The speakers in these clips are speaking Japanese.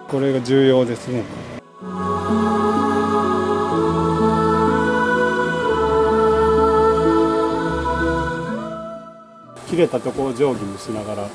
これが重要ですね。切れたところを定規にしながら。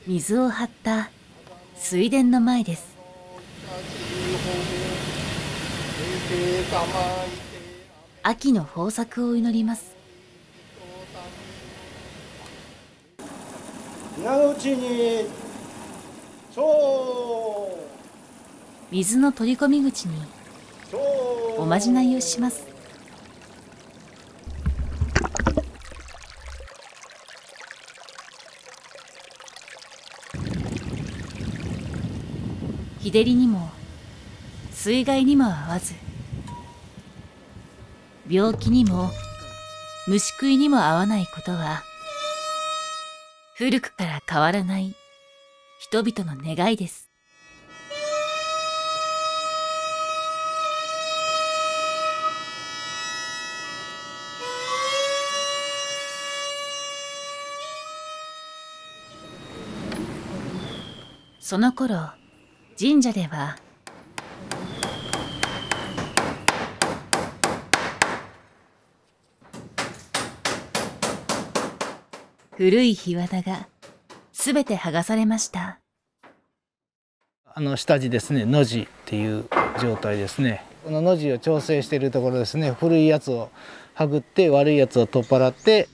水を張った水田の前です。秋の豊作を祈ります。今のうちに水の取り込み口におまじないをします。日照りにも水害にも合わず、病気にも虫食いにも合わないことは古くから変わらない人々の願いです。その頃、神社では古い檜皮がすべて剥がされました。下地ですね、の字っていう状態ですね。このの字を調整しているところですね。古いやつをはぐって悪いやつを取っ払って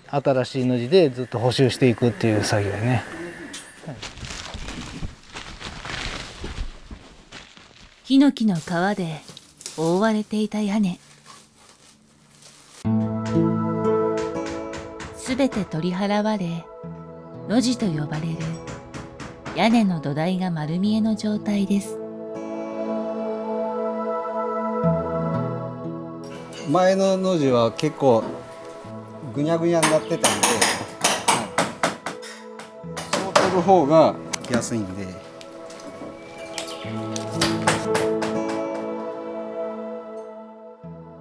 新しいの字でずっと補修していくっていう作業やね。ヒノキの皮で覆われていた屋根、すべて取り払われ、露地と呼ばれる屋根の土台が丸見えの状態です。前の露地は結構ぐにゃぐにゃになってたんで、そう取る方が書きやすいんで。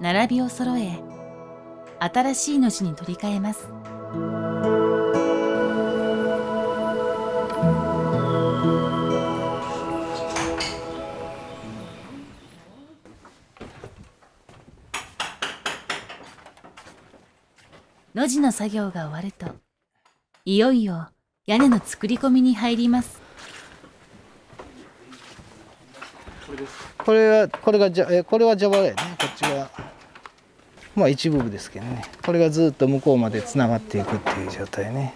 並びを揃え、新しいの字に取り替えます。露地の作業が終わると、いよいよ屋根の作り込みに入ります。これは蛇腹やね。こっちがまあ一部ですけどね。これがずっと向こうまでつながっていくっていう状態ね。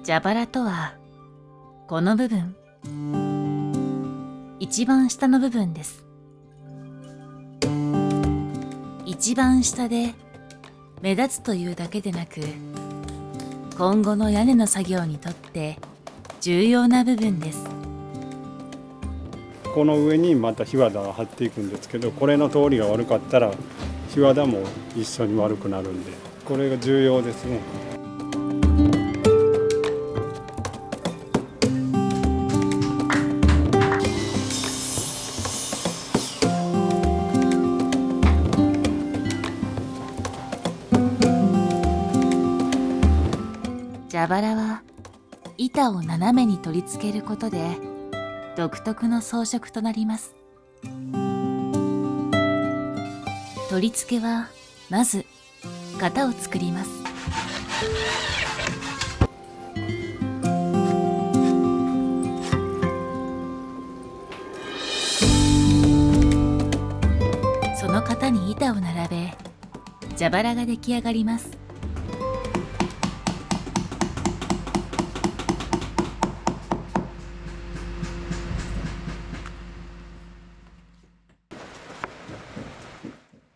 蛇腹とはこの部分、一番下の部分です。一番下で目立つというだけでなく、今後の屋根の作業にとって重要な部分です。この上にまた檜皮を張っていくんですけど、これの通りが悪かったら檜皮も一緒に悪くなるんで、これが重要ですね。蛇腹は板を斜めに取り付けることで独特の装飾となります。取り付けはまず型を作ります。板を並べ蛇腹が出来上がります。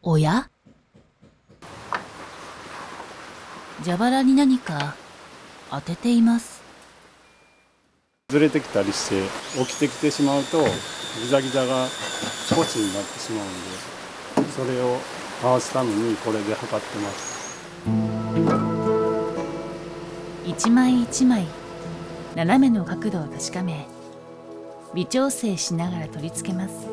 おや？蛇腹に何か当てています。ずれてきたりして起きてきてしまうとギザギザが少しになってしまうんで、それを合わすためにこれで測ってます。一枚一枚斜めの角度を確かめ微調整しながら取り付けます。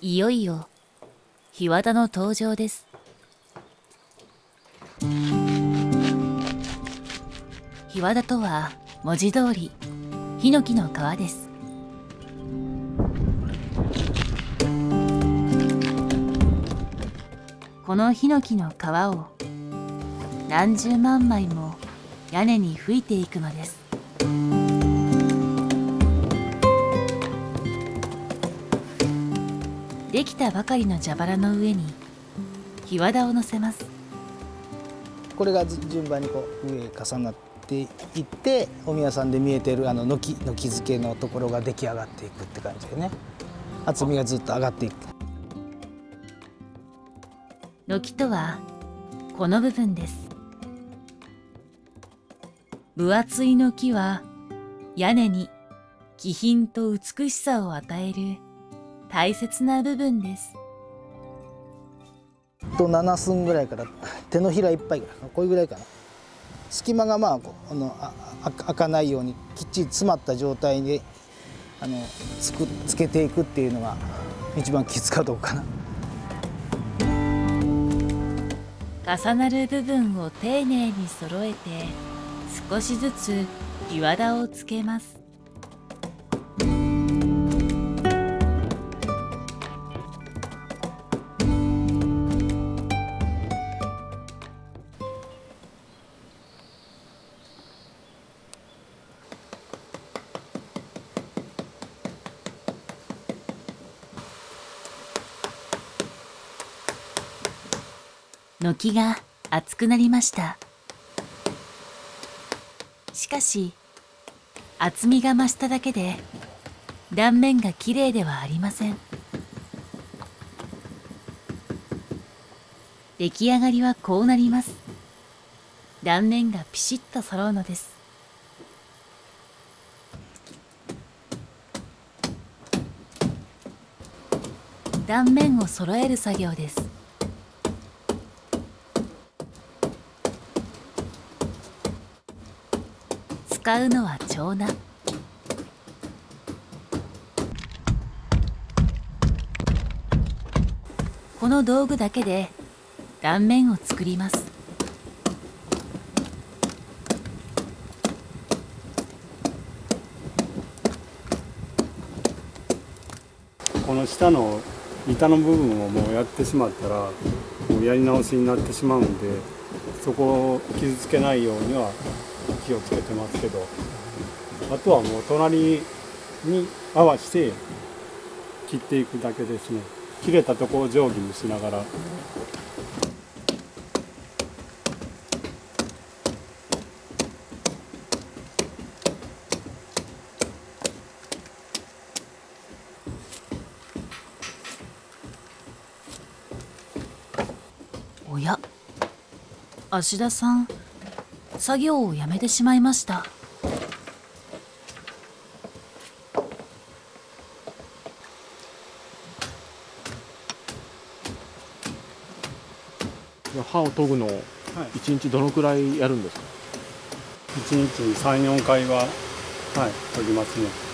いよいよ檜皮の登場です。檜皮とは文字通りヒノキの皮です。このヒノキの皮を何十万枚も屋根に吹いていくのです。できたばかりの蛇腹の上に檜皮を乗せます。これが順番にこう上へ重なっていってお宮さんで見えてる軒付けのところが出来上がっていくって感じでね、厚みがずっと上がっていく。軒とはこの部分です。分厚い軒は屋根に気品と美しさを与える大切な部分です。7寸ぐらいから手のひらいっぱいぐらいかな、こういうぐらいかな。隙間が開かないようにきっちり詰まった状態でつけていくっていうのが一番きつかどうかな。重なる部分を丁寧に揃えて少しずつ檜皮をつけます。軒が厚くなりました。しかし厚みが増しただけで断面がきれいではありません。出来上がりはこうなります。断面がピシッと揃うのです。断面を揃える作業です。使うのは蝶菜。この道具だけで断面を作ります。この下の板の部分をもうやってしまったらもうやり直しになってしまうんで、そこを傷つけないようには気をつけてますけど、あとはもう隣に合わせて切っていくだけですね。切れたところを定規にしながら。おや、芦田さん、作業をやめてしまいました。刃を研ぐのを1日どのくらいやるんですか？ 1日に3、4回は、研ぎますね。